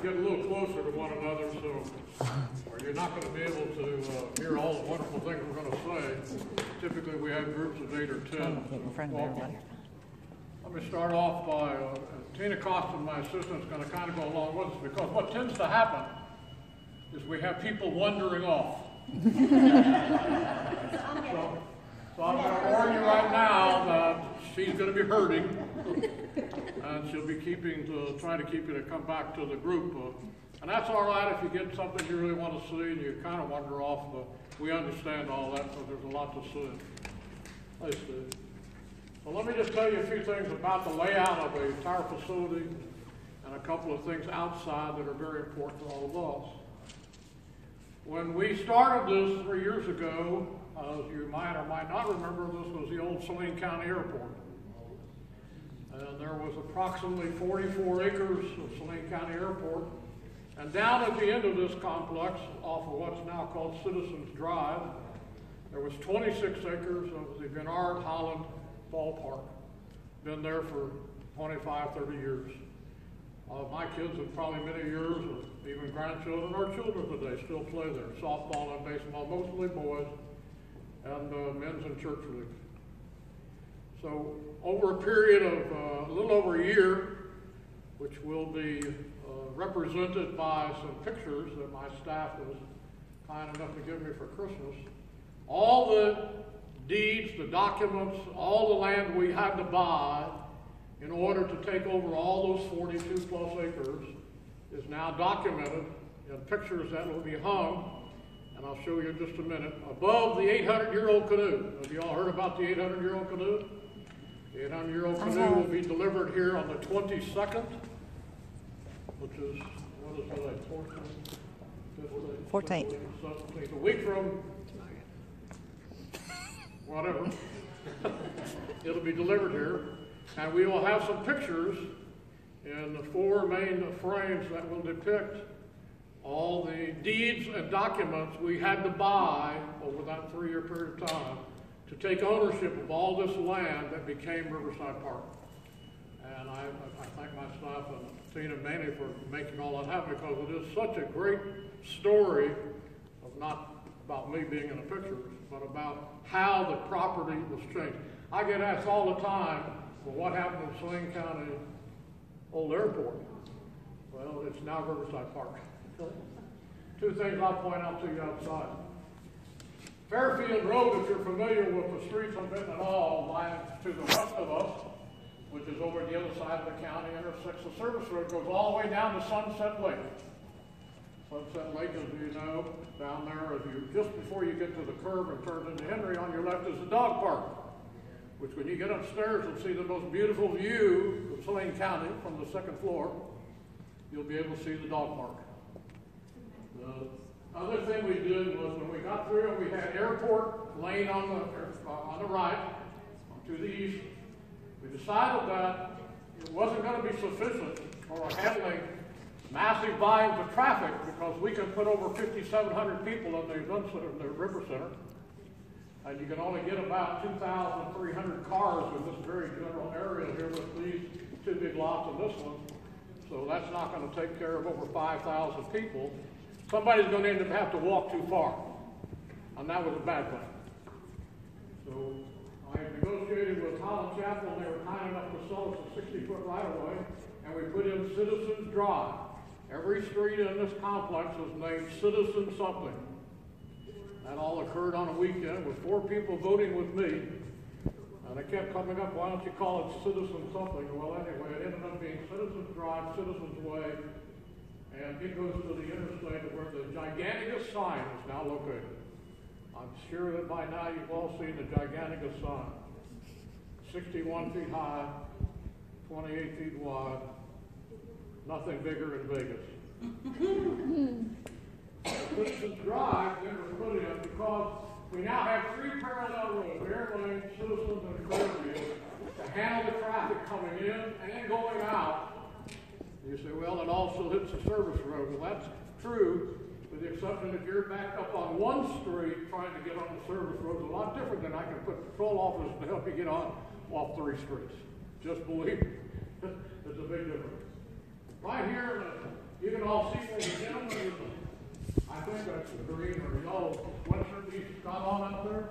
get a little closer to one another, so or you're not going to be able to hear all the wonderful things we're going to say. Typically, we have groups of 8 or 10. Let me start off by Tina Costin, my assistant, is going to kind of go along with us, because what tends to happen is we have people wandering off. So I'm going to warn you right now that she's going to be hurting, and she'll be trying to keep you to come back to the group. And that's all right if you get something you really want to see and you kind of wander off, but we understand all that, so there's a lot to see. Thanks, Steve. So let me just tell you a few things about the layout of the entire facility and a couple of things outside that are very important to all of us. When we started this 3 years ago, as you might or might not remember, this was the old Saline County Airport. And there was approximately 44 acres of Saline County Airport. And down at the end of this complex, off of what's now called Citizens Drive, there was 26 acres of the Bernard Holland Ballpark. Been there for 25, 30 years. My kids have probably many years, or even grandchildren or children today still play there. Softball and baseball, mostly boys, and men's and church leagues. So over a period of a little over a year, which will be represented by some pictures that my staff was kind enough to give me for Christmas, all the deeds, the documents, all the land we had to buy in order to take over all those 42 plus acres is now documented in pictures that will be hung, and I'll show you in just a minute, above the 800-year-old canoe. Have you all heard about the 800-year-old canoe? The 800-year-old canoe will be delivered here on the 22nd, which is, what is today, 14th? 14th. 17th, a week from whatever. It'll be delivered here. And we will have some pictures in the 4 main frames that will depict all the deeds and documents we had to buy over that 3-year period of time to take ownership of all this land that became Riverside Park. And I thank my staff and Tina mainly for making all that happen, because it is such a great story of not about me being in the pictures, but about how the property was changed. I get asked all the time, well, what happened to Saline County Old Airport? Well, it's now Riverside Park. 2 things I'll point out to you outside. Fairfield Road, if you're familiar with the streets of Benton at all, lies to the west of us, which is over the other side of the county, intersects the service road, goes all the way down to Sunset Lake. Sunset Lake, as you know, down there, just before you get to the curve and turn into Henry, on your left is the dog park, which when you get upstairs, you'll see the most beautiful view of Saline County from the 2nd floor. You'll be able to see the dog park. The other thing we did was, when we got through it, we had Airport Lane on the right, to the east. We decided that it wasn't going to be sufficient for handling massive volumes of traffic, because we can put over 5,700 people in the River Center, and you can only get about 2,300 cars in this very general area here with these 2 big lots and this one. So that's not going to take care of over 5,000 people. Somebody's going to have to walk too far, and that was a bad thing. So I negotiated with Holland Chapel, and they were kind enough to sell us a 60-foot right-of-way, and we put in Citizens Drive. Every street in this complex was named Citizen something. That all occurred on a weekend with 4 people voting with me. And they kept coming up, why don't you call it Citizen something? Well, anyway, it ended up being Citizens Drive, Citizens Way, and it goes to the interstate where the Giganticus sign is now located. I'm sure that by now you've all seen the Giganticus sign. 61 feet high, 28 feet wide, nothing bigger in Vegas. Citizens Drive then was put in because we now have 3 parallel roads, Air Lane, Citizens, and Fairfield, to handle the traffic coming in and going out. You say, well, it also hits the service road. Well, that's true, with the exception if you're backed up on one street trying to get on the service road. It's a lot different than I can put patrol officers to help you get on off 3 streets. Just believe me. It's a big difference. Right here, you can all see where the gentleman is, I think that's the green or yellow sweatshirt he's got on out there.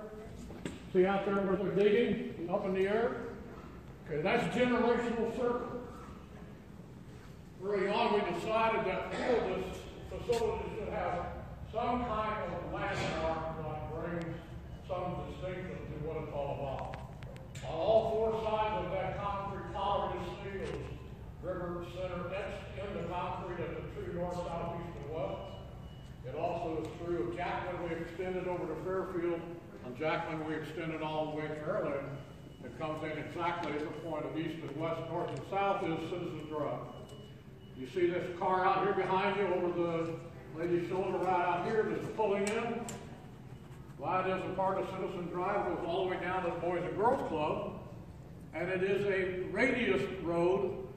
See out there where they're digging up in the air? Okay, that's generational circle. Early on, we decided that all of this facility should have some kind of landmark that brings some distinction to what it's all about. On all four sides of that concrete collar, you see those river center etched in the concrete at the true north, south, east, and west. It also is true of Jackman. We extended over to Fairfield, and Jackman we extended all the way to Fairland. It comes in exactly at the point of east and west, north and south is Citizen Drive. You see this car out here behind you over the lady's shoulder right out here that's pulling in. Why it is a part of Citizen Drive, goes all the way down to the Boys and Girls Club, and it is a radius road.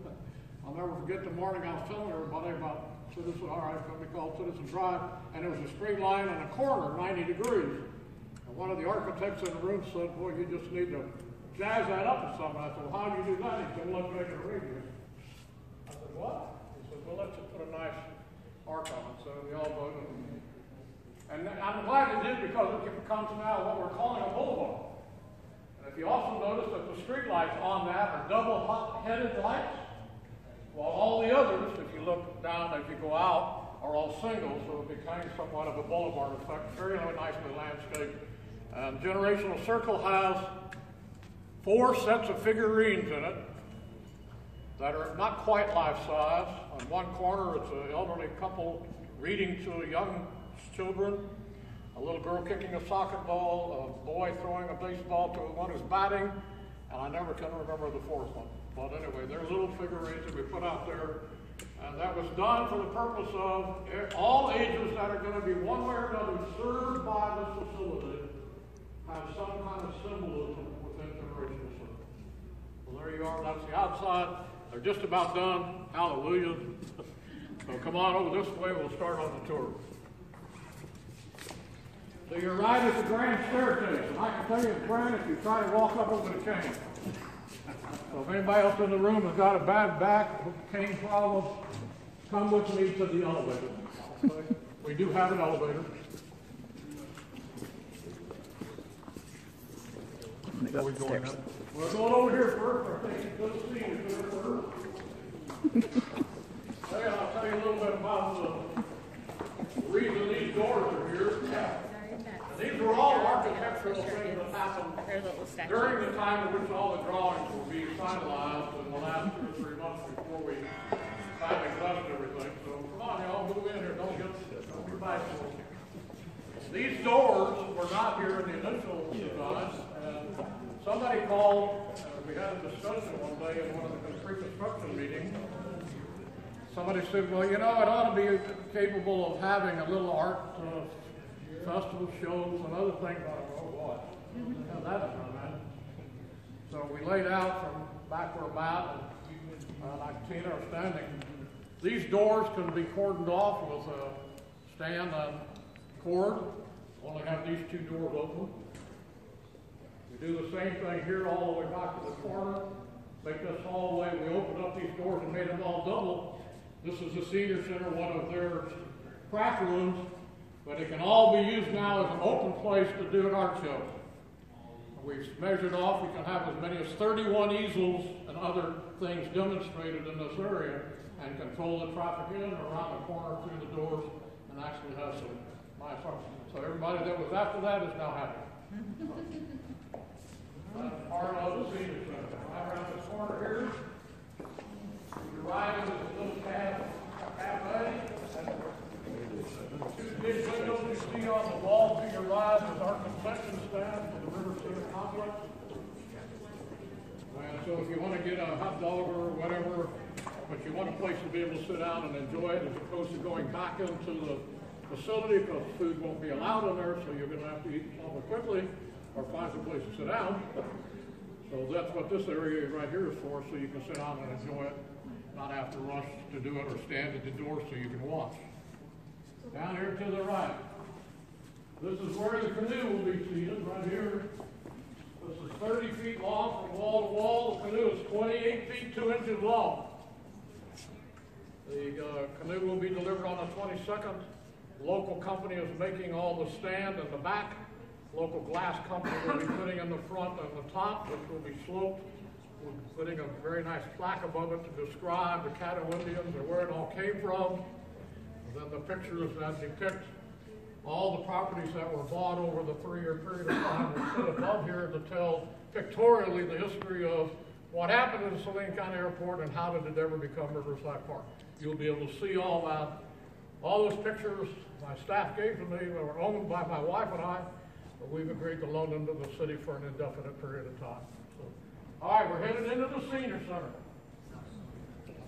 I'll never forget the morning I was telling everybody about Citizen, something called Citizen Drive, and it was a straight line on a corner, 90 degrees. And one of the architects in the room said, boy, you just need to jazz that up or something. I said, well, how do you do that? He said, well, let's make it a radius. I said, what? He said, well, let's just put a nice arc on it. So we all voted. And I'm glad it did because it becomes now what we're calling a boulevard. And if you also notice that the street lights on that are double-headed lights, while all the others, if you look down as you go out, are all single, so it became somewhat of a boulevard effect. Very nicely landscaped. And Generational Circle has 4 sets of figurines in it that are not quite life-size. On one corner, it's an elderly couple reading to young children, a little girl kicking a soccer ball, a boy throwing a baseball to one who's batting, and I never can remember the fourth one. But anyway, they're little figurines that we put out there, and that was done for the purpose of all ages that are going to be one way or another served by this facility have some kind of symbolism within Generational Circle. Well, there you are. That's the outside. They're just about done. Hallelujah. So come on over this way. We'll start on the tour. So you're right at the grand staircase. And I can tell you, Brian, if you try to walk up over the cane. So if anybody else in the room has got a bad back, cane problem, come with me to the elevator. Okay? We do have an elevator. We're going over here first. I think it's good to see you there first. I'll tell you a little bit about the reason these doors are here. These were all architectural things that happened during the time in which all the drawings were being finalized in the last 2 or 3 months before we finally blessed everything. So come on, y'all, move in here. Don't be bashful. These doors were not here in the initial design. And somebody called, we had a discussion one day in one of the pre-construction meetings. Somebody said, well, you know, it ought to be capable of having a little art festival shows and other things. Oh, boy. Yeah, that's man. So we laid out from back where about, and like Tina are standing. These doors can be cordoned off with a stand and cord. Only have these 2 doors open. We do the same thing here all the way back to the corner. Make this hallway. We opened up these doors and made them all double. This is the senior center, one of their craft rooms, but it can all be used now as an open place to do an art show. We've measured off, we can have as many as 31 easels and other things demonstrated in this area and control the traffic in or around the corner through the doors and actually have some nice art. So everybody that was after that is now happy. That's part of the senior center. Right around this corner here, you're right into this little cafe. 2 big windows you see on the wall to your right is our concession stand for the Riverside complex. And so if you want to get a hot dog or whatever, but you want a place to be able to sit down and enjoy it as opposed to going back into the facility because food won't be allowed in there, so you're going to have to eat somewhere quickly or find some place to sit down. So that's what this area right here is for, so you can sit down and enjoy it, not have to rush to do it or stand at the door so you can watch. Down here to the right. This is where the canoe will be seated, right here. This is 30 feet long from wall to wall. The canoe is 28 feet 2 inches long. The canoe will be delivered on the 22nd. Local company is making all the stand in the back. Local glass company will be putting in the front and the top, which will be sloped. We're putting a very nice plaque above it to describe the Caddo Indians and where it all came from. And then the pictures that depict all the properties that were bought over the 3-year period of time will sit above here to tell pictorially the history of what happened in the Saline County Airport and how did it ever become Riverside Park. You'll be able to see all that. All those pictures my staff gave to me were owned by my wife and I, but we've agreed to loan them to the city for an indefinite period of time. So, all right, we're headed into the senior center.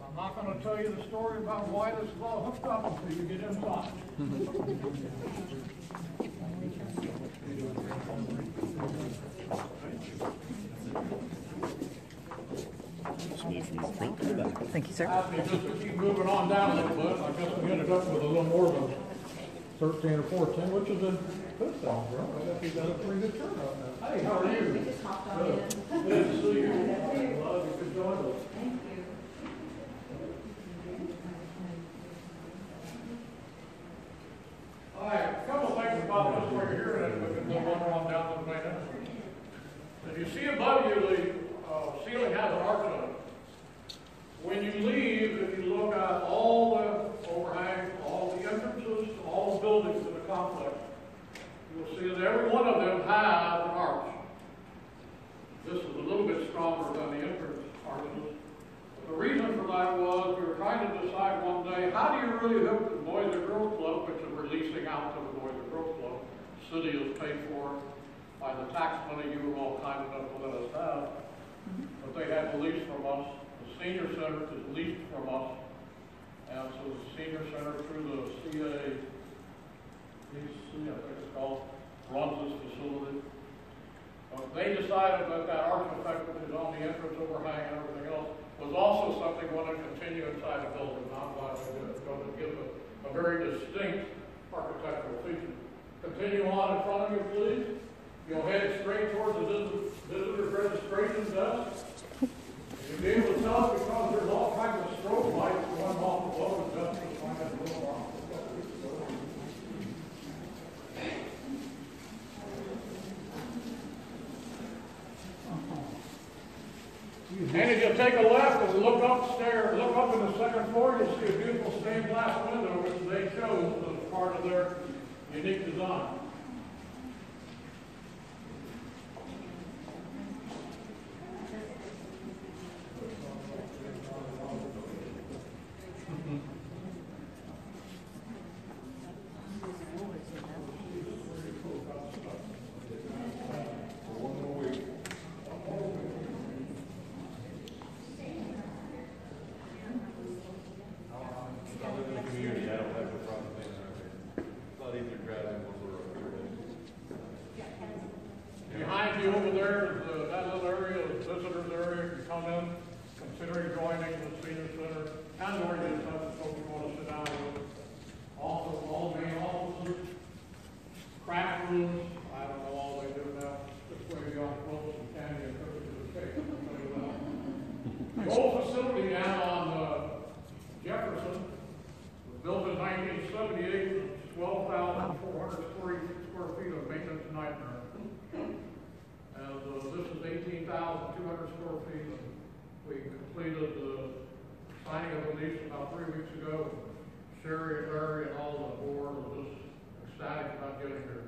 I'm not going to tell you the story about why this is all hooked up until you get inside. Thank you, sir. Just to keep moving on down a little bit, I guess we ended up with a little more than 13 or 14, which is a good thing, bro. I guess you got a pretty good turnout now. Hey, how are you? Good. Good to see you. Glad you could join us. Thank you. All right, a couple of things about this while you're here, and we can move on down to the main entrance. If you see above you, the ceiling has an arch on it. When you leave, if you look at all the overhangs, all the entrances, all the buildings in the complex, you will see that every one of them has an arch. This is a little bit stronger than the entrance arches. The reason for that was we were trying to decide one day, how do you really hook the Boys and Girls Club, which is releasing out to the Boys and Girls Club. The city is paid for by the tax money you were all kind enough to let us have. But they had the lease from us. The senior center is leased from us. And so the senior center through the CA, I think it's called, runs this facility. They decided that that arch effect, which is on the entrance overhang and everything else, was also something we want to continue inside the building. Not why they did it, because it gives a very distinct architectural feature. Continue on in front of you, please. You'll head straight towards the visitor registration desk. You'll be able to tell because there's all kinds of strobe lights going off below the desk. And if you take a left and look upstairs, look up in the second floor, you'll see a beautiful stained glass window, which they chose as part of their unique design. Behind you over there is that little area, the visitors area. If you come in, considering joining the senior center, and or you have folks who want to sit down with. Also, all the main offices, craft rooms. I don't know all they do now. This way beyond clothes and candy and cookies and cake. The old facility down on Jefferson was built in 1978, 12,400 square feet of maintenance nightmare. And this is 18,200 square feet. And we completed the signing of the lease about 3 weeks ago. Sherry and Larry and all the board were just ecstatic about getting here.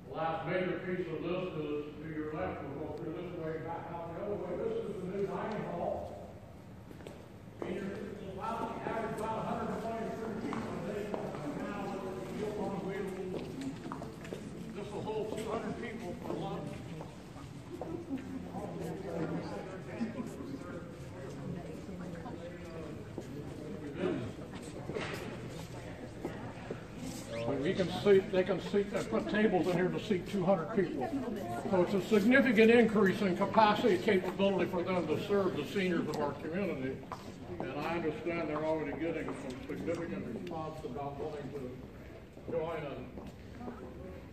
The last major piece of this is to your left. We'll go through this way, back out the other way. This is the new dining hall. Senior citizens lounge average about 123 people a day. And now with the deal on wheels, this will hold 200 people for lunch. They can seat, they put tables in here to seat 200 people. So it's a significant increase in capacity and capability for them to serve the seniors of our community. And I understand they're already getting some significant response about wanting to join us.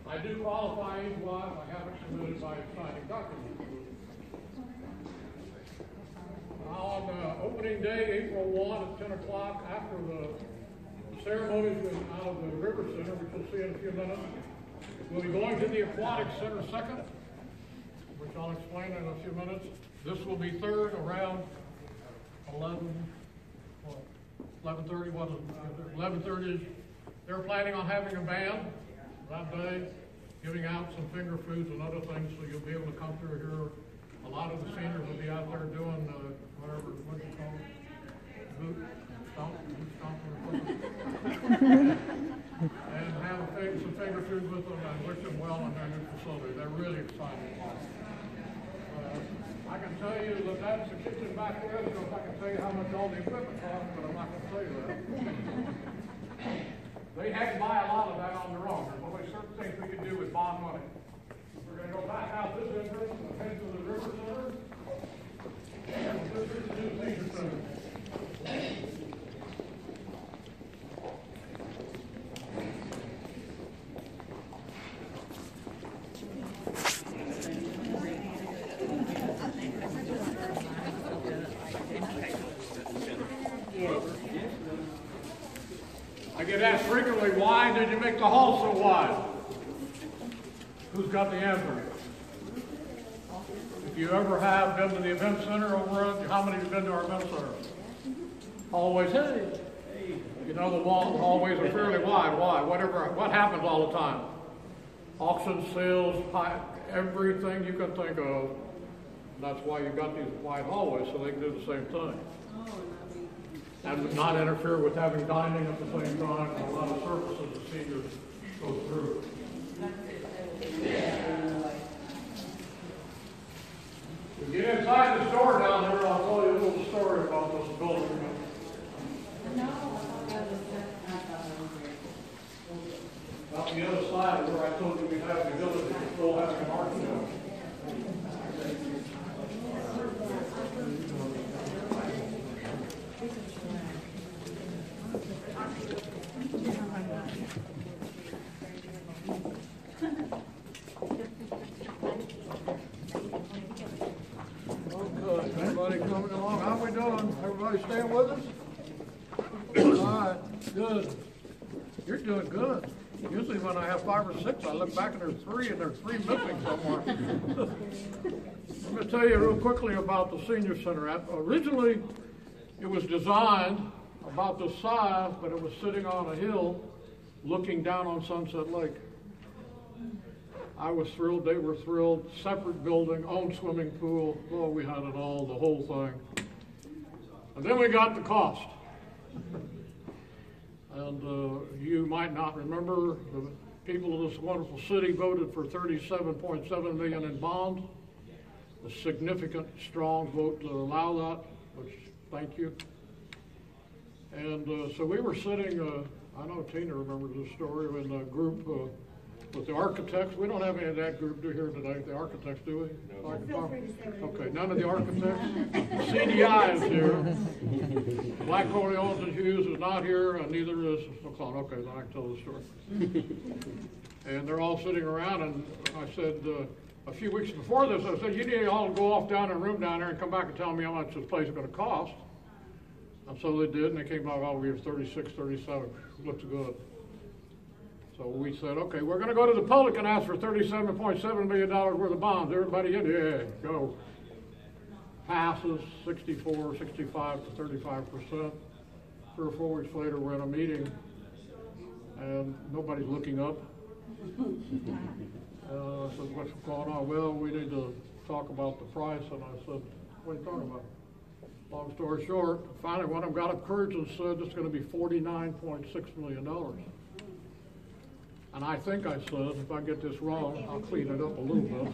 I do qualify age-wise. I haven't submitted my signing documents. On opening day, April 1 at 10 o'clock, after the ceremonies out of the River Center, which you'll see in a few minutes, we'll be going to the Aquatic Center second, which I'll explain in a few minutes. This will be third around 11:30, what is it? 11:30. They're planning on having a band that day, giving out some finger foods and other things, so you'll be able to come through here. A lot of the seniors will be out there doing whatever, what do you call it? Boot stomping. And have some finger food with them and wish them well in their new facility. They're really excited. I can tell you that that's the kitchen back there, so if I can tell you how much all the equipment costs, but I'm not going to tell you that. They had to buy a lot of that on their own. There's only certain things we can do with bond money. We're going to go back out this entrance and head to the River Center. And this is the new senior center. I get asked frequently, why did you make the hall so wide? Who's got the answer? If you ever have been to the event center over at, how many have been to our event center? Hallways, hey. You know the hallways are fairly wide. Why? What happens all the time? Auction, sales, everything you can think of. That's why you got these wide hallways, so they can do the same thing. And not interfere with having dining at the same time and a lot of services the seniors go through. If you get inside the store down there, I'll tell you a little story about this building. About the other side where I told you we'd have the ability to still having an art show. Okay, everybody coming along? How we doing? Everybody staying with us? All right, good. You're doing good. Usually when I have 5 or 6, I look back and there's 3, and there's 3 missing somewhere. I'm going to tell you real quickly about the senior center. Originally, it was designed about this size, but it was sitting on a hill looking down on Sunset Lake. I was thrilled, they were thrilled. Separate building, own swimming pool. Well, we had it all, the whole thing. And then we got the cost. And you might not remember, the people of this wonderful city voted for $37.7 million in bonds. A significant, strong vote to allow that, which, thank you. And so we were sitting, I know Tina remembers this story, in a group with the architects. We don't have any of that group here today. The architects, do we? No. Okay, none of the architects. CDI is here. Black Corleones and Hughes is not here, and neither is McClellan. Okay, then I can tell the story. And they're all sitting around, and I said, a few weeks before this, I said, you need all to go off down in a room down there and come back and tell me how much this place is going to cost. And so they did, and they came back, oh, we have 36, 37, looks good. So we said, okay, we're going to go to the public and ask for $37.7 million worth of bonds. Everybody in? Yeah, go. Passes 64, 65 to 35%. 3 or 4 weeks later, we're in a meeting, and nobody's looking up. I said, what's going on? Well, we need to talk about the price. And I said, what are you talking about? Long story short, finally one of them got up courage and said it's going to be $49.6 million. And I think I said, if I get this wrong, I'll clean it up a little bit.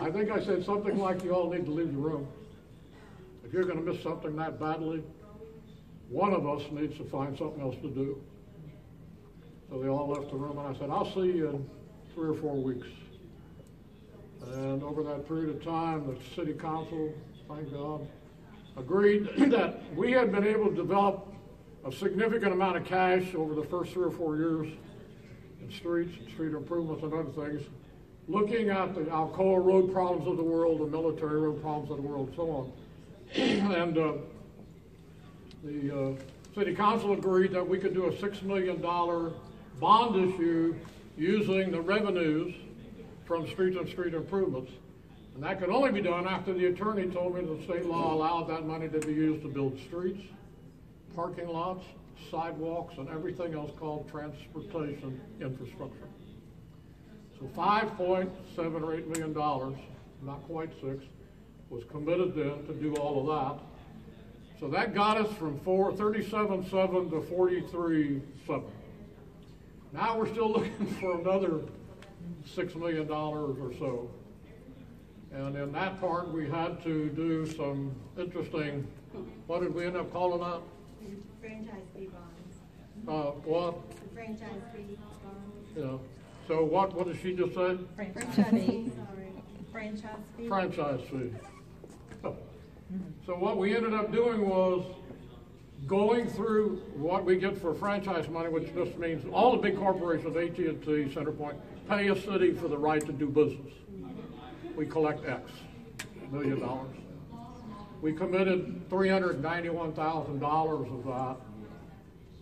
I think I said something like, you all need to leave the room. If you're going to miss something that badly, one of us needs to find something else to do. So they all left the room, and I said, I'll see you in 3 or 4 weeks. And over that period of time, the city council, thank God, agreed that we had been able to develop a significant amount of cash over the first 3 or 4 years in streets and street improvements and other things. looking at the Alcoa road problems of the world, the military road problems of the world, and so on. And the city council agreed that we could do a $6 million bond issue using the revenues from street and street improvements. And that could only be done after the attorney told me the state law allowed that money to be used to build streets, parking lots, sidewalks, and everything else called transportation infrastructure. So $5.7 or $8 million, not quite $6, was committed then to do all of that. So that got us from 37.7 to 43.7. Now we're still looking for another $6 million or so. And in that part, we had to do some interesting, what did we end up calling that? Franchise fee bonds. What? The franchise fee bonds. Yeah. So what did she just say? Franchise fee, sorry. Franchise fee. Franchise fee. So what we ended up doing was going through what we get for franchise money, which just means all the big corporations, AT&T, CenterPoint, pay a city for the right to do business. We collect X million dollars. We committed $391,000 of that,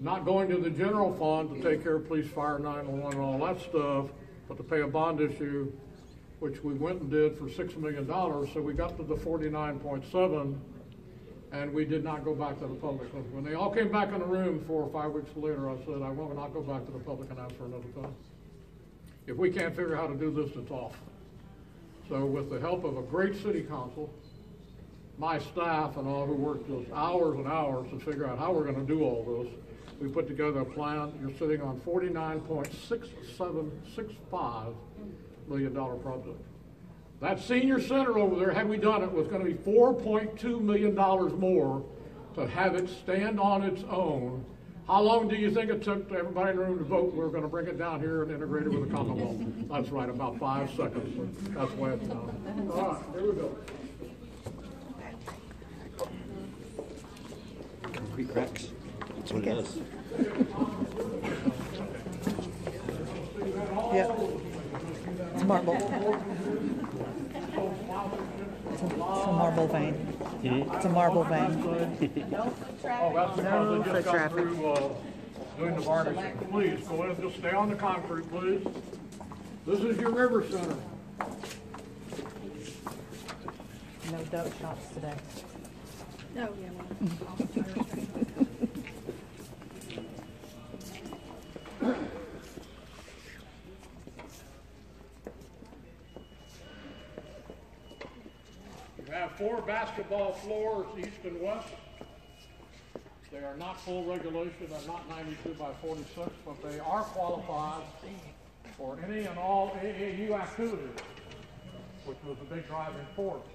not going to the general fund to take care of police, fire, 911, and all that stuff, but to pay a bond issue, which we went and did for $6 million. So we got to the 49.7, and we did not go back to the public. When they all came back in the room 4 or 5 weeks later, I said, I will not go back to the public and ask for another time. If we can't figure out how to do this, it's off. So with the help of a great city council, my staff and all who worked just hours and hours to figure out how we're going to do all this, we put together a plan. You're sitting on $49.6765 million project. That senior center over there, had we done it, was going to be $4.2 million more to have it stand on its own. How long do you think it took to everybody in the room to vote we're going to bring it down here and integrate it with the Commonwealth? That's right, about 5 seconds. So that's why it's done. All right, here we go. Concrete cracks. That's what it is. Yep. It's marble. It's a marble vein. It's a marble vein. Oh, that's because they just got through doing the varnishing. Please, go ahead, just stay on the concrete, please. This is your river center. No dope shots today. No, yeah, You have 4 basketball floors, east and west. They are not full regulation, they're not 92 by 46, but they are qualified for any and all AAU activities, which was a big driving force.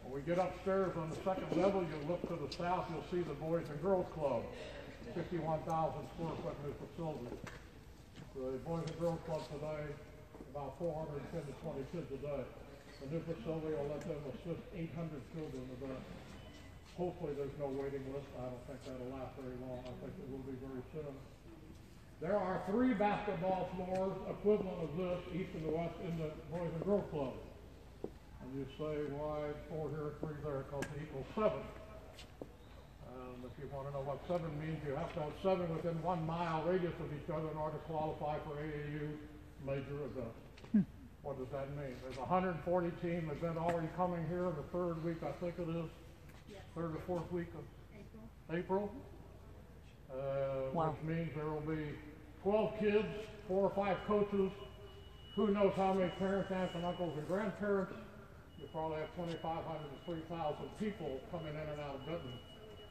When we get upstairs on the second level, you'll look to the south, you'll see the Boys and Girls Club, 51,000 square foot new facility. The Boys and Girls Club today, about 410 to 20 kids a day. The new facility will let them assist 800 children a day. Hopefully there's no waiting list. I don't think that'll last very long. I think it will be very soon. There are 3 basketball floors equivalent of this, east and the west, in the Boys and Girls Club. And you say, why 4 here, 3 there, because it equals 7. And if you want to know what 7 means, you have to have 7 within 1 mile radius of each other in order to qualify for AAU major events. What does that mean? There's a 140 team event already coming here in the 3rd week, I think it is, 3rd or 4th week of April. Wow. Which means there will be 12 kids, 4 or 5 coaches, who knows how many parents, aunts and uncles and grandparents. You probably have 2,500 to 3,000 people coming in and out of Benton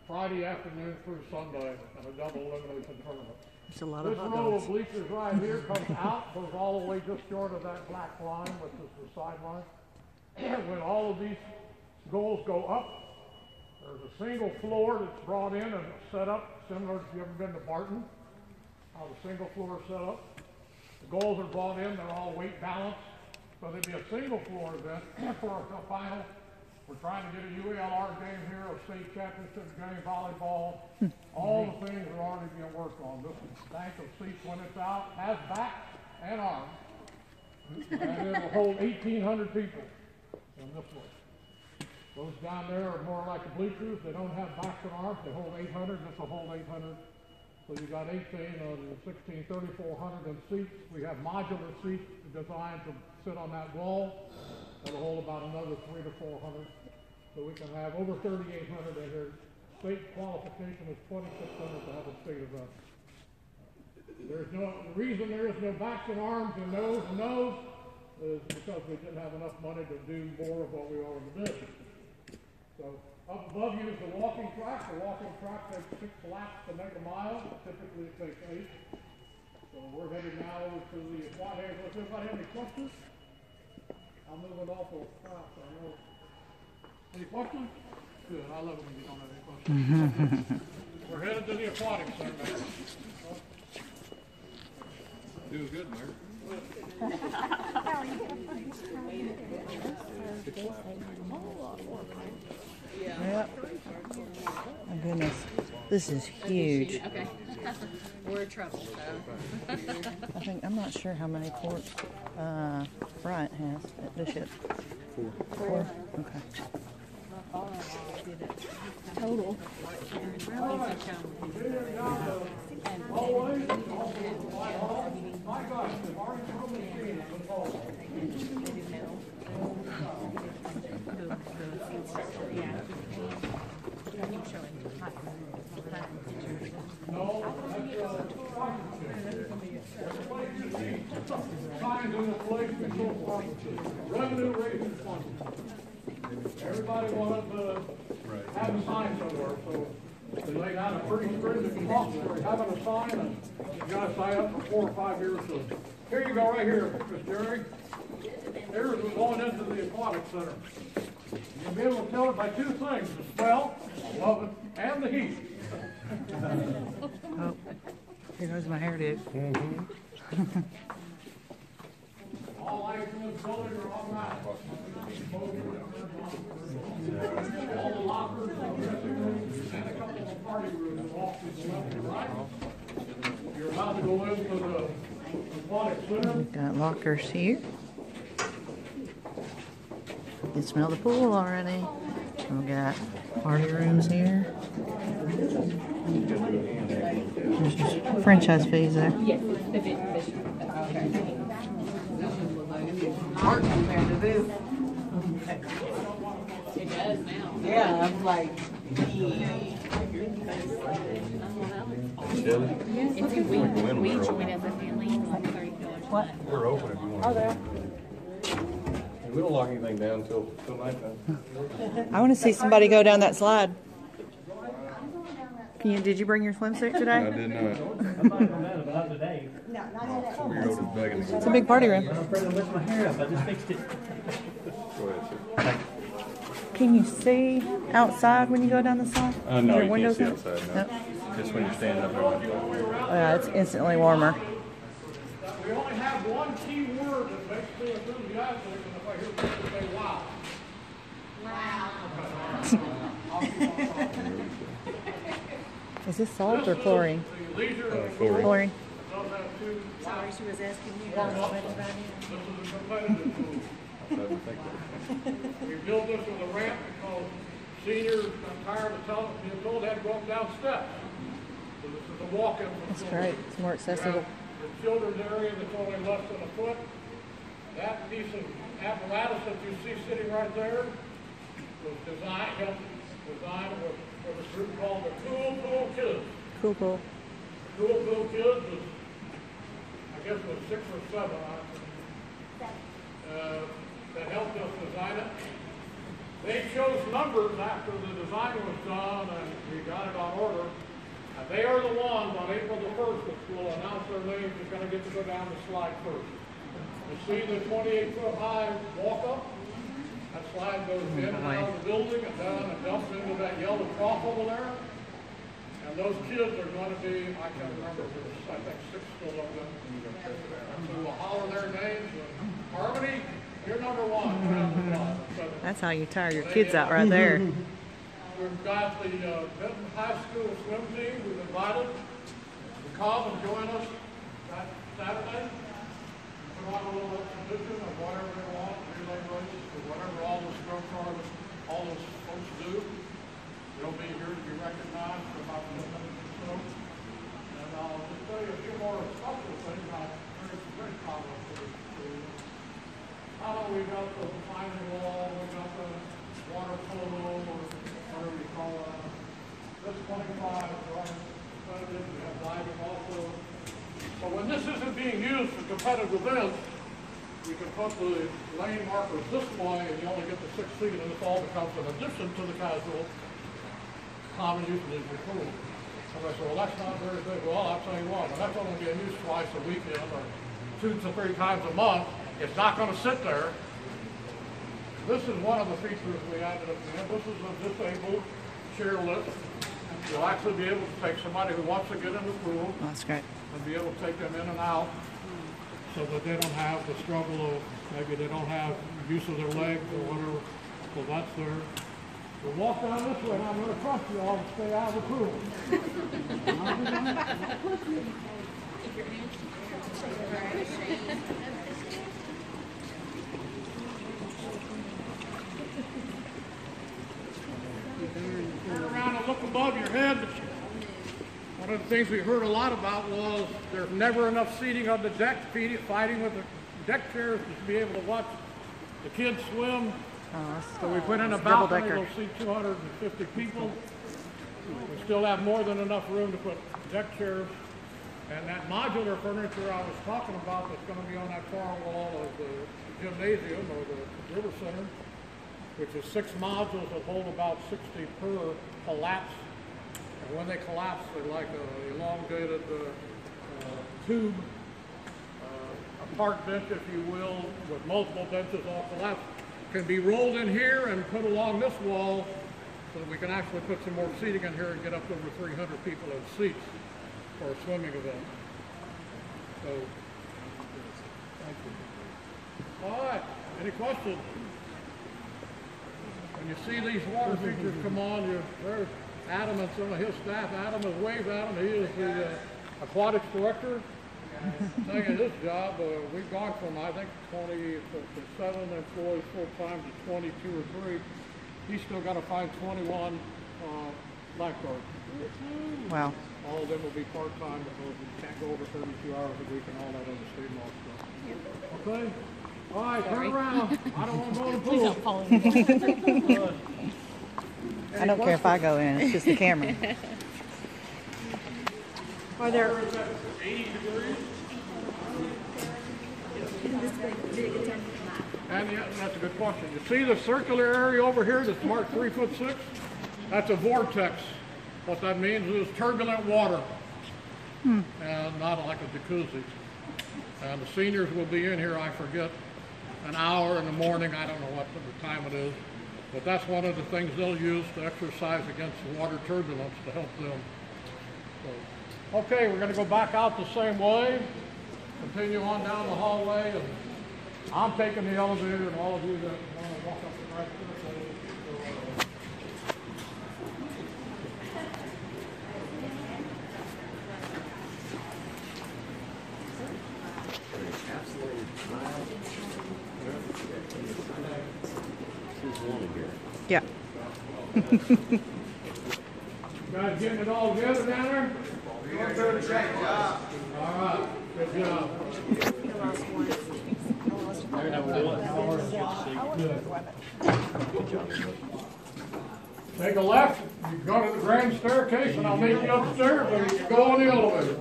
Friday afternoon through Sunday in a double elimination tournament. It's a lot of This hot row dogs. of bleachers right here comes out, goes all the way just short of that black line, which is the sideline. And when all of these goals go up, there's a single floor that's brought in and set up, similar if you've ever been to Barton, how the single floor is set up. The goals are brought in, they're all weight balanced. So there'll be a single floor event for a final. We're trying to get a UALR game here, a state championship game, volleyball. All the things are already being worked on. This bank of seats, when it's out, has backs and arms. And it will hold 1,800 people in this one. Those down there are more like the bleachers. They don't have backs and arms. They hold 800. This will hold 800. So you got 18 on 16, 3,400 in seats. We have modular seats designed to sit on that wall. That'll hold about another 300 to 400. So we can have over 3,800 in here. State qualification is 2,600 to have a state event. The reason there is no backs and arms and nose is because we didn't have enough money to do more of what we already did. So up above you is the walking track. The walking track takes 6 laps to make a mile. Typically it takes 8. So we're headed now over to the Aquatic. Does everybody have any questions? I'm moving awful fast, I know. Any questions? Good, I love it when you don't have any questions. We're headed to the Aquatic Center. Doing good, Mayor. Yep. My goodness. This is huge. Okay. We're in trouble, so. I'm not sure how many courts Bryant has at Bishop. 4. Okay. Total. Signs in the place before revenue raising fund. Everybody wanted to have a sign somewhere, so they laid out a pretty stringent process for having a sign, and you gotta sign up for 4 or 5 years. So here you go, right here, Miss Jerry. Here's we're going into the Aquatic Center. You'll be able to tell it by 2 things: the smell of it and the heat. Oh, here goes my hairdo. All lights in this building are automatic. All the lockers, dressing rooms, and a couple of party rooms are off to the left and right. You're about to go into the Aquatic Center. We've got lockers here. You can smell the pool already. We've got party rooms here. There's just franchise fees there. Yes, the bit. Okay. Hard compared to this. It does now. Yeah, I'm like, If we join as a family, it's like $30. What? We're open if you want. Oh, there. And we don't lock anything down till nighttime. I want to see somebody go down that slide. Did you bring your swimsuit I today? did not. I'm not going down about today. 4-year-old is begging to go. It's a big party room. I'm afraid I messed my hair up. I just fixed it. Go ahead, sir. Can you see outside when you go down the slide? No, Your you can't windows see up? outside, no. Nope. Just when you're standing up there. Oh, yeah, it's instantly warmer. We only have one key word that basically enthusiastic, and if I hear people say wow. Is this salt or chlorine? Leisure Chlorine. does have 2. Sorry, she was asking you. This is a competitive pool. We built this with a ramp because seniors got tired of being told they had to go up and down steps. So this is a walk-in. That's great. It's more accessible. The children's area that's only less than a foot. That piece of apparatus that you see sitting right there was helped design with a group called the Cool Pool Kids. Cool pool. Cool Pool Kids was, I guess, was 6 or 7. That helped us design it. They chose numbers after the design was done, and we got it on order. And they are the ones on April the 1st that will announce their names. You're going to get to go down the slide first. You see the 28-foot high walk-up? That slide goes in and out of the building and down and dumps into that yellow trough over there. And those kids are going to be, I can't remember, there's, I think 6 still up there. So we'll holler their names. Harmony, you're number 1. That's how you tire your kids out right there. We've got the Benton High School swim team. We've invited to come and join us that Saturday. put on a little exhibition of whatever they want, relay races, or whatever all those scrum cars, all those folks do. They'll be here to be recognized for about 10 minutes or so. And I'll just tell you a few more special things. I've heard some great comments for you. How we got the climbing wall, we got the water polo, or whatever you call it. This 25 is right. We have diving also. But when this isn't being used for competitive events, you can put the lane markers this way and you only get the 6 feet, and this all becomes an addition to the casual common use of the pool. And I said, well, that's not very big. Well, I'll tell you what, when that's only being used twice a weekend or 2 to 3 times a month, it's not going to sit there. This is one of the features we added at the end. This is a disabled chair lift. You'll actually be able to take somebody who wants to get in the pool. That's great. And be able to take them in and out so that they don't have the struggle of maybe they don't have use of their legs or whatever. So that's there. We'll walk down this way and I'm going to trust you all to stay out of the pool. Turn around and look above your head. One of the things we heard a lot about was there's never enough seating on the deck, fighting with the deck chairs to be able to watch the kids swim. So we put in a balcony that'll seat 250 people. We still have more than enough room to put deck chairs. And that modular furniture I was talking about that's going to be on that far wall of the gymnasium or the River Center, which is 6 modules that hold about 60 per collapse. And when they collapse, they're like an elongated tube, a park bench, if you will, with multiple benches all collapsed, can be rolled in here and put along this wall so that we can actually put some more seating in here and get up to over 300 people in seats for a swimming event. So, thank you. All right, any questions? When you see these water features come on, there's Adam and some of his staff. Adam has waved at him. He is the aquatics director. Thing in his job, we've gone from, I think, 7 employees full-time to 22 or 3. He's still got to find 21 lifeguards. Wow. All of them will be part-time because you can't go over 32 hours a week and all that other state law stuff. Okay? All right, turn around. I don't want to go in the pool. Please don't fall in. I don't care if I go in, it's just the camera. Are there, 80 degrees. And yeah, that's a good question. You see the circular area over here that's marked 3'6"? That's a vortex. What that means is turbulent water, and not like a jacuzzi. And the seniors will be in here, I forget, an hour in the morning. I don't know what the time it is, but that's one of the things they'll use to exercise against the water turbulence to help them. So, okay, we're going to go back out the same way, continue on down the hallway, and I'm taking the elevator, and all of you that want to walk up the right staircase. Yeah. You guys getting it all together down there? You're doing a great job. All right, good job. Take a left, you go to the grand staircase, and I'll meet you upstairs, or you can go on the elevator.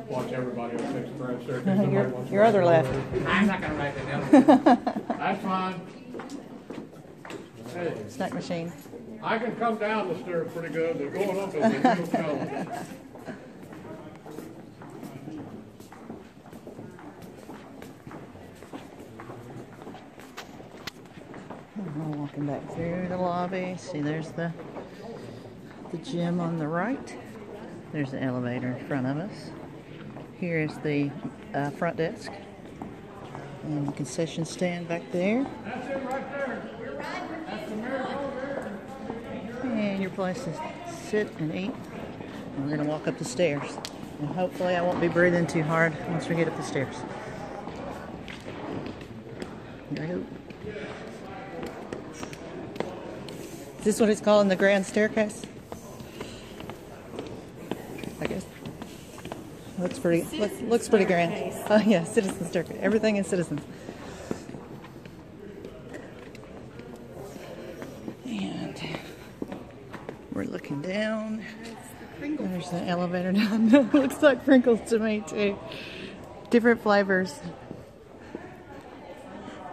Watch everybody else take the grand staircase. Your other left. I'm not going to write that down. That's fine. Hey, Snack machine. I can come down the stairs pretty good, but going up is a real challenge. We're walking back through the lobby. See, there's the gym on the right. There's the elevator in front of us. Here is the front desk. And the concession stand back there. That's it right there. That's the merry-go-round. And your place to sit and eat. And we're going to walk up the stairs. And hopefully I won't be breathing too hard once we get up the stairs. Here we go. Is this what it's called in the grand staircase? I guess. Looks pretty grand. Oh yeah, citizen staircase. Everything is citizens. And we're looking down. There's an elevator down there. Looks like Pringles to me too. Different flavors.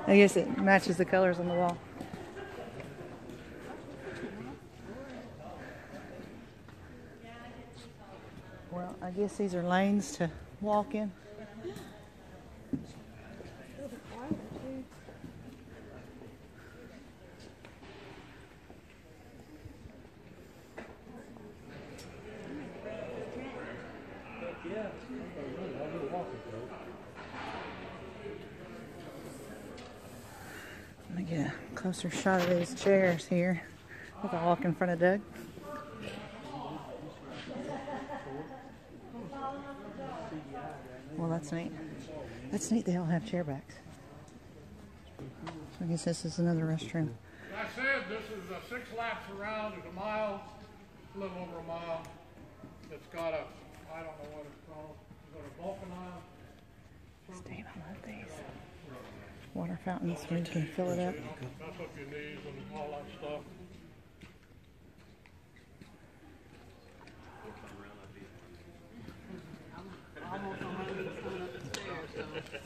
I guess it matches the colors on the wall. Well, I guess these are lanes to walk in. Let me get a closer shot of these chairs here. Look, I'll walk in front of Doug. Well, that's neat. That's neat they all have chair backs. So I guess this is another restroom. Like I said, this is 6 laps around. It's a mile, a little over a mile. It's got a, I don't know what it's called. It's got a vulcanized. Steve, I love these. Water fountains where you can fill it up. Mess up your knees and all that stuff.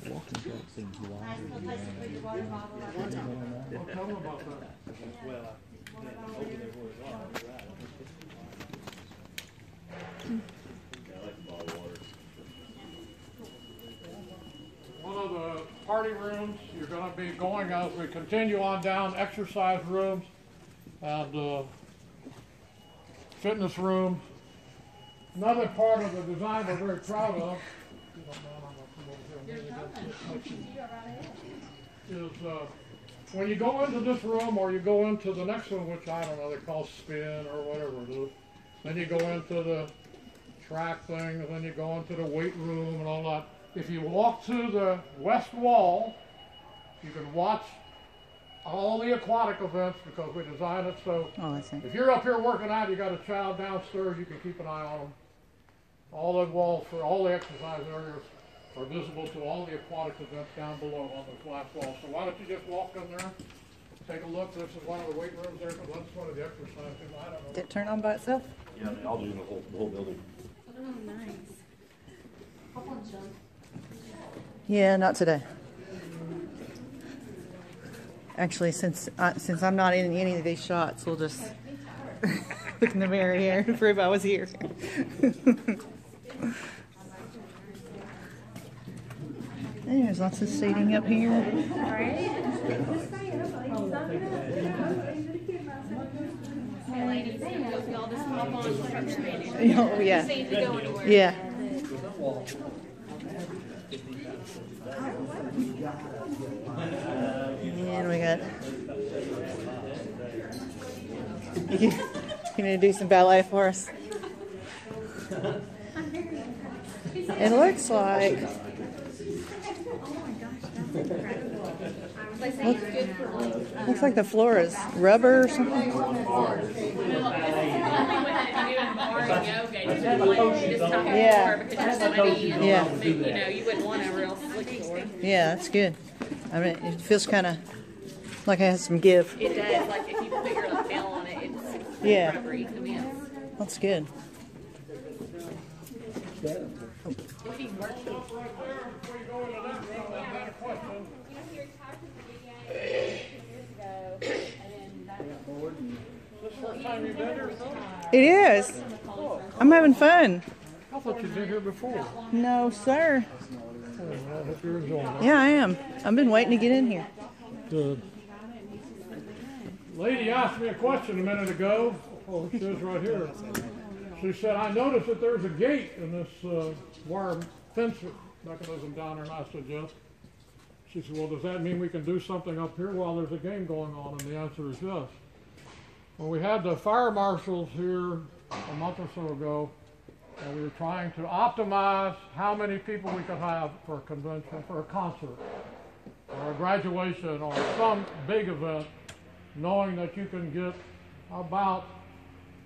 Walking track seems wide. Tell them about that. One of the party rooms, you're going to be going as we continue on down, exercise rooms and fitness rooms. Another part of the design we're very proud of is when you go into this room or you go into the next one, which I don't know, they call spin or whatever it is, then you go into the track thing, and then you go into the weight room and all that. If you walk to the west wall, you can watch all the aquatic events because we designed it so if you're up here working out, you got a child downstairs, you can keep an eye on them. All the walls for all the exercise areas are visible to all the aquatic events down below on the glass wall. So why don't you just walk in there, take a look. This is one of the weight rooms there, because that's one of the exercise rooms. I don't know. Did it turn on by itself? Yeah, I'll do the whole building. Oh, nice. Hop on, Sean. Yeah, not today. Actually, since I'm not in any of these shots, we'll just look in the mirror here to prove I was here. There's lots of seating up here. Hey ladies, y'all just hop on construction manager. Oh yeah. See if you go anywhere. Yeah. And we got. You gonna do some ballet for us? It looks like. Looks like the floor is rubber or something. Yeah. Yeah. You wouldn't want a real slick floor. Yeah, that's good. I mean, it feels kind of like it has some give. It does. Like if you put your tail on it, it's rubbery. I mean, That's good. It is. I'm having fun. I thought you'd been here before. No, sir. I hope you're enjoying it. Yeah, I am. I've been waiting to get in here. Good. Lady asked me a question a minute ago. Oh, it says right here. She said, I noticed that there's a gate in this wire fence mechanism down there, and I said, yes. She said, well, does that mean we can do something up here while there's a game going on? And the answer is yes. Well, we had the fire marshals here a month or so ago, and we were trying to optimize how many people we could have for a convention, for a concert. All or a graduation or some big event, knowing that you can get about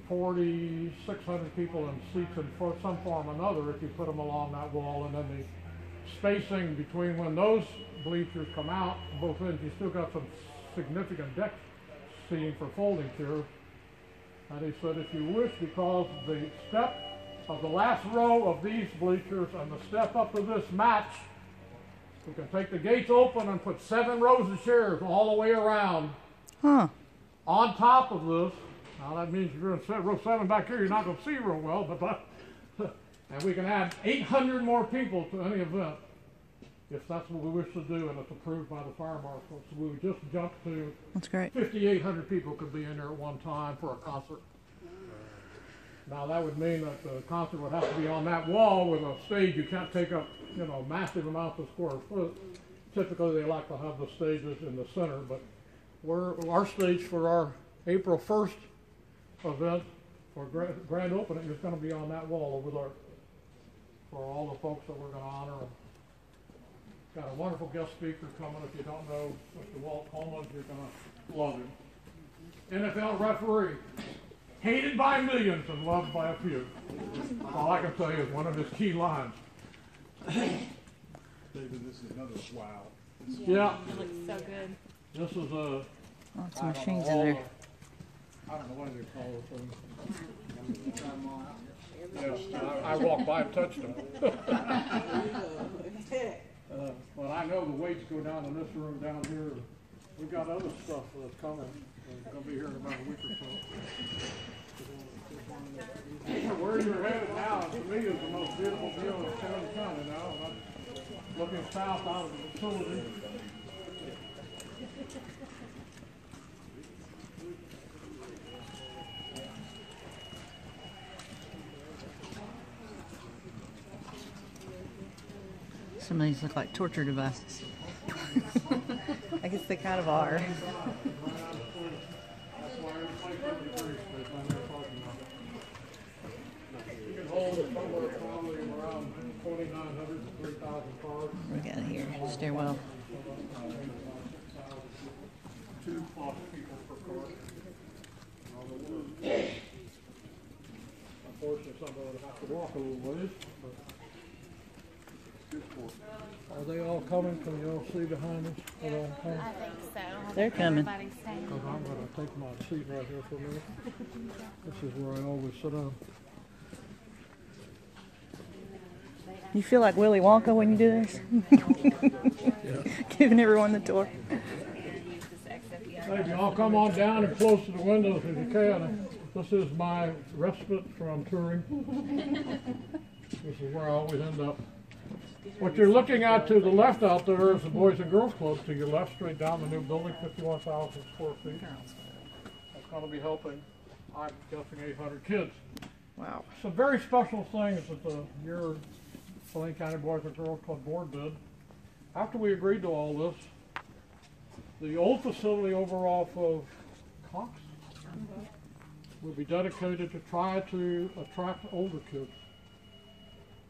4,600 people in seats in some form or another if you put them along that wall, and then the spacing between when those bleachers come out, both ends, you still got some significant deck seating for folding chairs. And he said, if you wish, because the step of the last row of these bleachers and the step up to this match, we can take the gates open and put 7 rows of chairs all the way around. Huh. On top of this, now that means you're in row 7 back here, you're not going to see real well, but and we can add 800 more people to any event if that's what we wish to do, and it's approved by the fire marshal. So we would just jump to That's great. 5,800 people could be in there at one time for a concert. Now that would mean that the concert would have to be on that wall with a stage. You can't take up, you know, massive amounts of square foot. Typically they like to have the stages in the center, but our stage for our April 1st event for grand opening is going to be on that wall over there for all the folks that we're going to honor. Got a wonderful guest speaker coming. If you don't know Mr. Walt Coleman, you're going to love him. NFL referee, hated by millions and loved by a few. All I can tell you is one of his key lines. David, this is another wow. Yeah, It looks so good. this is a, Lots of machines in there. I don't know what they call it. Yes, I walked by and touched them. But I know the weights go down in this room down here. We've got other stuff that's coming. It's going to be here in about a week or so. Where you're headed now, to me, is the most beautiful view of Town County now. I'm looking south out of the facility. Some of these look like torture devices. I guess they kind of are. That's why every place has a grease space on their parking lot. You can hold it somewhere probably around 2,900 to 3,000 cars. We got here stairwell. 2+ people per car. Unfortunately, somebody would have to walk a little ways. But are they all coming? Can you all see behind us? Are they all coming? I think so. They're coming. Everybody's staying. Because I'm going to take my seat right here for a minute. This is where I always sit down. You feel like Willy Wonka when you do this? Giving everyone the tour. Hey, you all come on down and close to the windows if you can. This is my respite from touring. This is where I always end up. What you're looking at to the left out there is the Boys and Girls Club. To your left, straight down the new building, 51,000 square feet. That's going to be helping, I'm guessing, 800 kids. Wow. Some very special things that your Saline County Boys and Girls Club board did. After we agreed to all this, the old facility over off of Cox will be dedicated to try to attract older kids.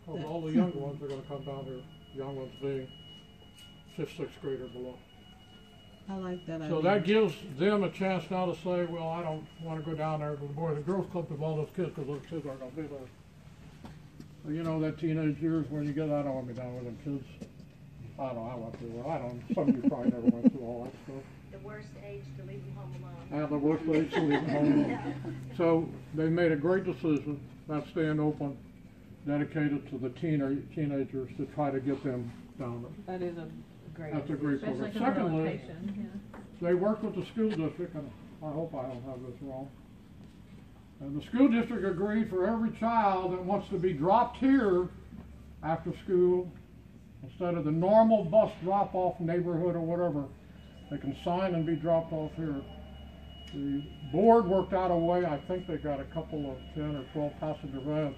Because all the younger ones are going to come down here, young ones being 5th, 6th grade or below. I like that idea. So that gives them a chance now to say, well, I don't want to go down there to the Boys and Girls Club with all those kids because those kids aren't going to be there. Well, you know, that teenage years when you get, I don't want to be down with them kids. I don't know, I went through it. I don't, some of you probably never went through all that stuff. The worst age to leave them home alone. The worst age to leave them home alone. So they made a great decision, that staying open, dedicated to the teenagers to try to get them down there. That is a great. That's a great program. Secondly, they worked with the school district, and I hope I don't have this wrong. And the school district agreed for every child that wants to be dropped here after school, instead of the normal bus drop-off neighborhood or whatever, they can sign and be dropped off here. The board worked out a way, I think they got a couple of 10 or 12 passenger vans.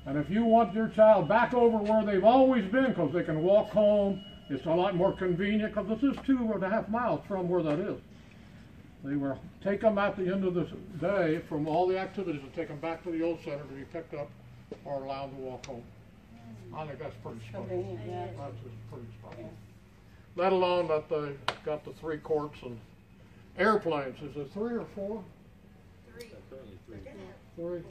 And if you want your child back over where they've always been, because they can walk home, it's a lot more convenient, because this is 2.5 miles from where that is. They will take them at the end of the day from all the activities and take them back to the old center to be picked up or allowed to walk home. I think that's pretty special. Yeah. That's just pretty special. let alone that they got the 3 courts and airplanes. Is it 3 or 4? 3.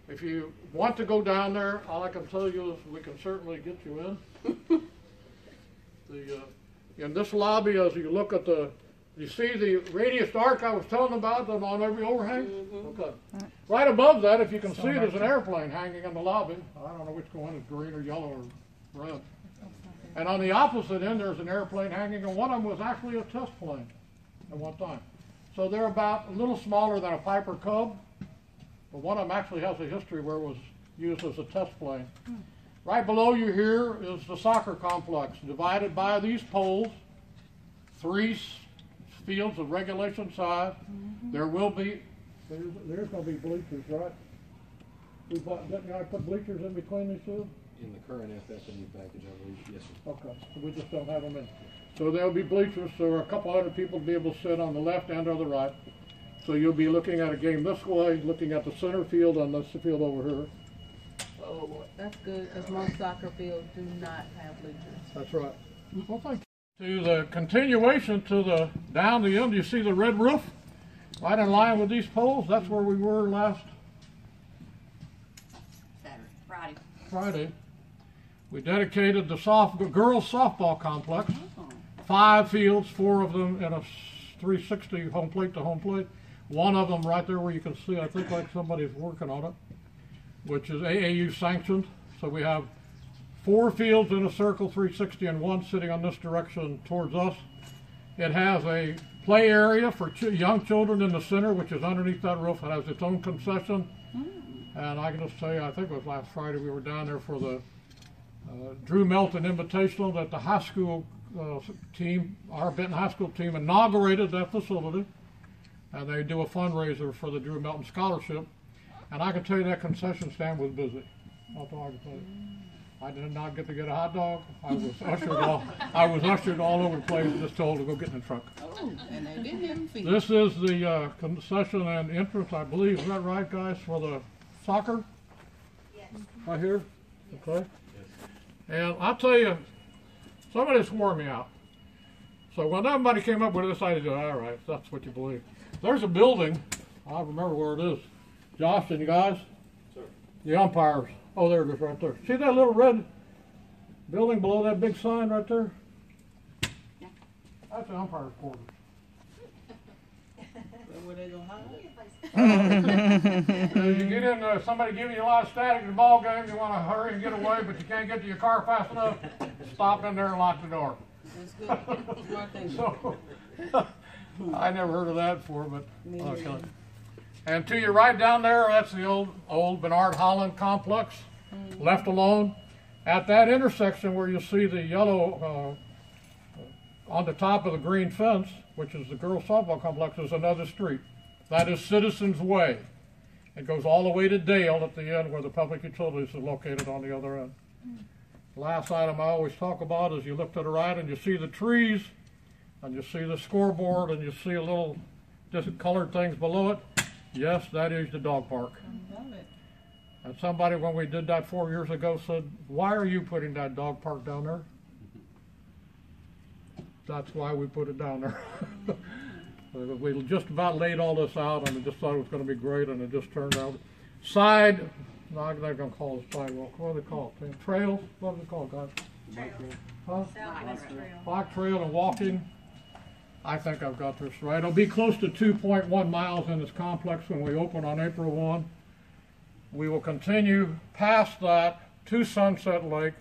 If you want to go down there, all I can tell you is we can certainly get you in. In this lobby, as you look at you see the radius arc I was telling about them on every overhang? Okay. Right above that, if you can see, there's an airplane hanging in the lobby. I don't know which one is green or yellow or red. And on the opposite end, there's an airplane hanging, and one of them was actually a test plane at one time. So they're about a little smaller than a Piper Cub, but one of them actually has a history where it was used as a test plane. Right below you here is the soccer complex, divided by these poles, 3 fields of regulation size. There will be, there's going to be bleachers, right? Didn't I put bleachers in between these two? In the current FF&E package, I believe, yes, sir. Okay, so we just don't have them in. So there'll be bleachers, so a couple hundred people will be able to sit on the left and or the right. So you'll be looking at a game this way, looking at the center field and this field over here. Oh boy. That's good, because most soccer fields do not have bleachers. That's right. Well, thank you. To the continuation to the down the end, you see the red roof right in line with these poles. That's where we were last Friday. We dedicated the girls softball complex. 5 fields, 4 of them in a 360 home plate to home plate. One of them right there where you can see, I think like somebody's working on it, which is AAU sanctioned. So we have 4 fields in a circle, 360, and 1 sitting on this direction towards us. It has a play area for young children in the center, which is underneath that roof. It has its own concession. And I can just tell you, I think it was last Friday, we were down there for the Drew Melton Invitational that the high school team, our Benton High School team, inaugurated that facility. And they do a fundraiser for the Drew Melton Scholarship. And I can tell you that concession stand was busy. That's all I can tell you. I did not get to get a hot dog. I was ushered all over the place and just told to go get in the truck. Oh, and they didn't even feed. This is the concession and entrance, I believe. Is that right, guys, for the soccer? Yes. Right here? Okay. And I'll tell you, some of this wore me out. So when everybody came up with this idea, all right, that's what you believe. There's a building, I remember where it is. Josh and you guys? Sir. The umpires. Oh, there it is right there. See that little red building below that big sign right there? Yeah. That's the umpire's quarters. Where they gonna hide? You get in there, somebody giving you a lot of static in the ball game, you want to hurry and get away, but you can't get to your car fast enough, stop in there and lock the door. That's good. Smart thing. So, I never heard of that before, but okay. And to your right down there, that's the old Bernard Holland complex, left alone. At that intersection where you see the yellow on the top of the green fence, which is the girls softball complex, is another street. That is Citizens Way. It goes all the way to Dale at the end where the public utilities are located on the other end. Last item I always talk about is you look to the right and you see the trees, and you see the scoreboard, and you see a little different colored things below it. Yes, that is the dog park. I love it. And somebody, when we did that 4 years ago, said, why are you putting that dog park down there? That's why we put it down there. We just about laid all this out, and we just thought it was going to be great, and it just turned out. Side, no, I'm not going to call it sidewalk. What do they call it? Trails? What do they call it, guys? Huh? Bike trail and walking. I think I've got this right. It'll be close to 2.1 miles in this complex when we open on April 1. We will continue past that to Sunset Lake,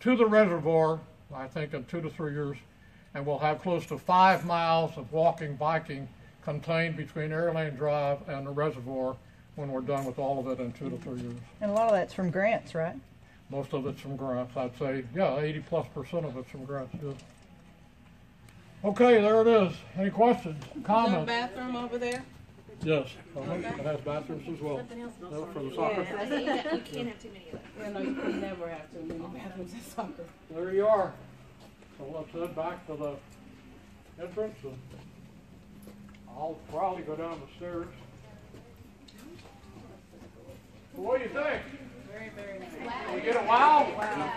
to the reservoir, I think in 2 to 3 years, and we'll have close to 5 miles of walking, biking contained between Airlane Drive and the reservoir when we're done with all of it in 2 to 3 years. And a lot of that's from grants, right? Most of it's from grants, I'd say. Yeah, 80+% of it's from grants. Yeah. Okay, there it is. Any questions, comments? Is there a bathroom over there? Yes, it has bathrooms as well. No, for the soccer. You can't have too many of them. Yeah, no, you can never have too many bathrooms in soccer. There you are. So let's head back to the entrance, and I'll probably go down the stairs. So what do you think? Very, very nice. We get a wow? Wow.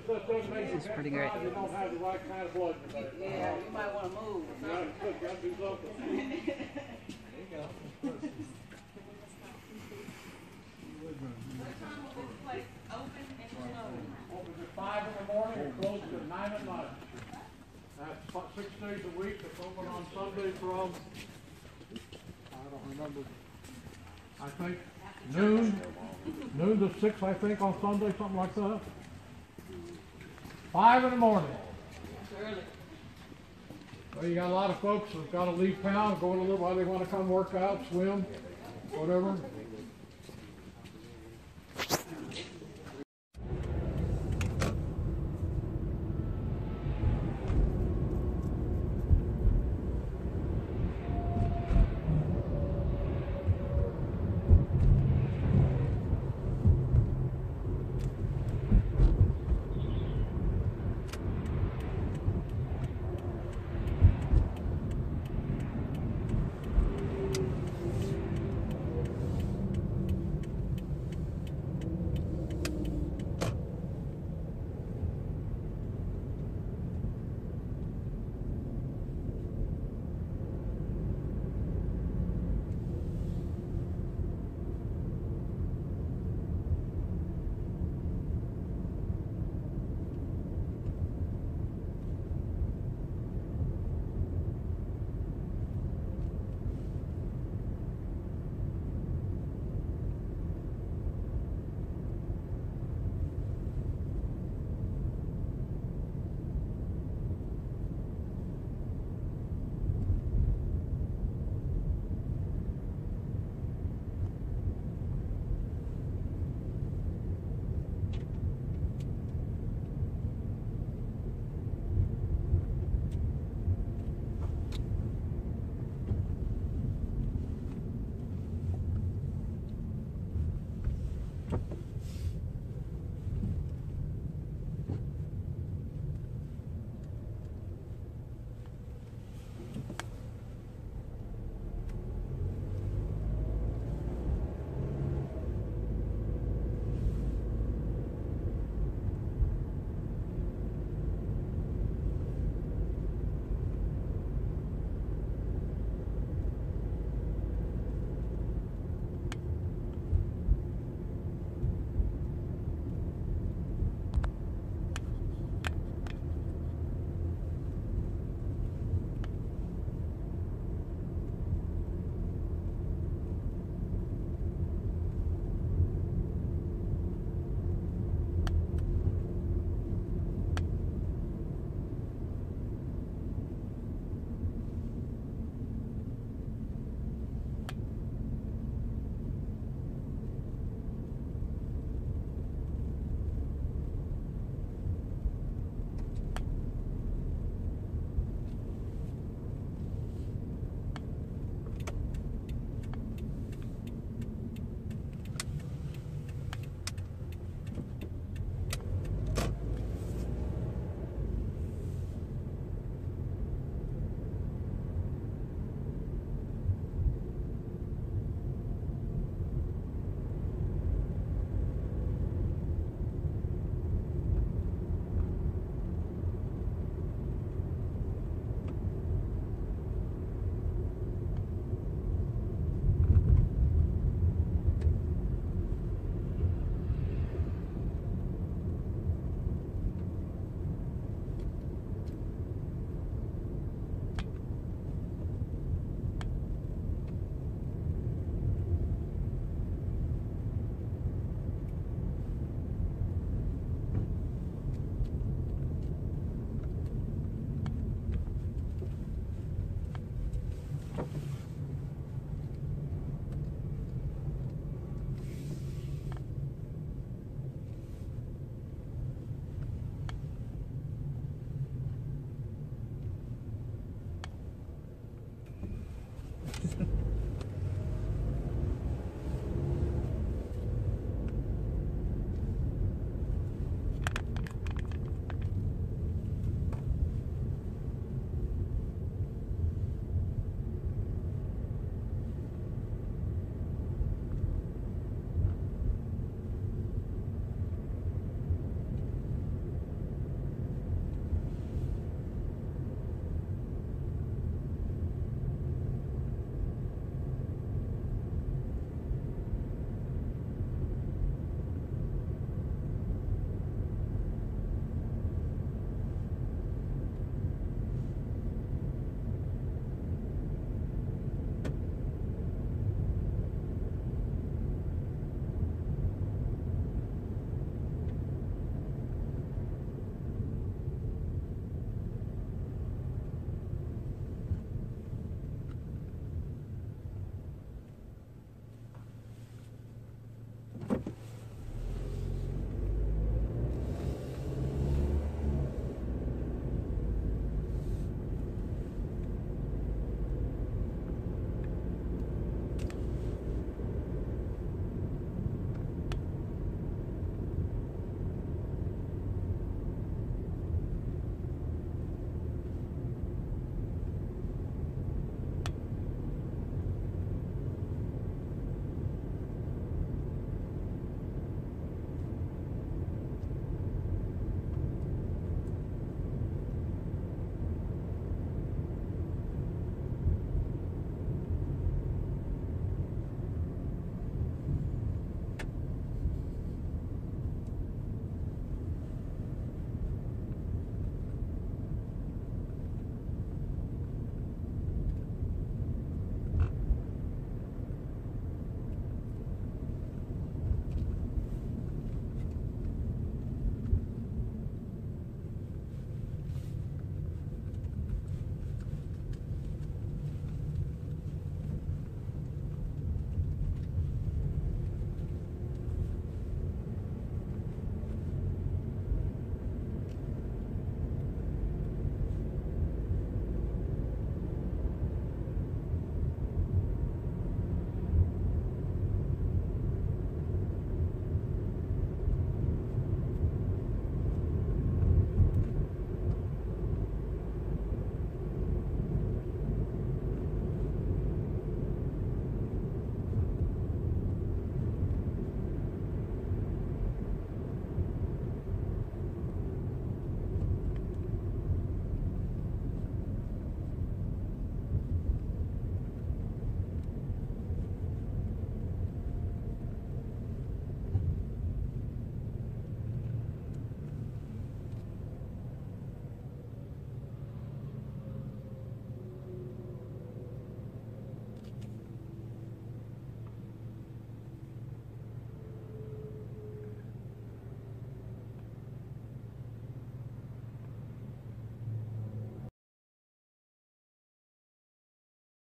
This doesn't make you It's pretty great. You don't have the right kind of blood in your body. Yeah, you might want to move. You gotta do something. Opens at 5 in the morning and closes at 9 at night. That's 6 days a week. It's open on Sunday from, I don't remember, I think noon to 6, I think, on Sunday, something like that. 5 in the morning. So you got a lot of folks who've got to leave town, go to a little while they want to come work out, swim, whatever.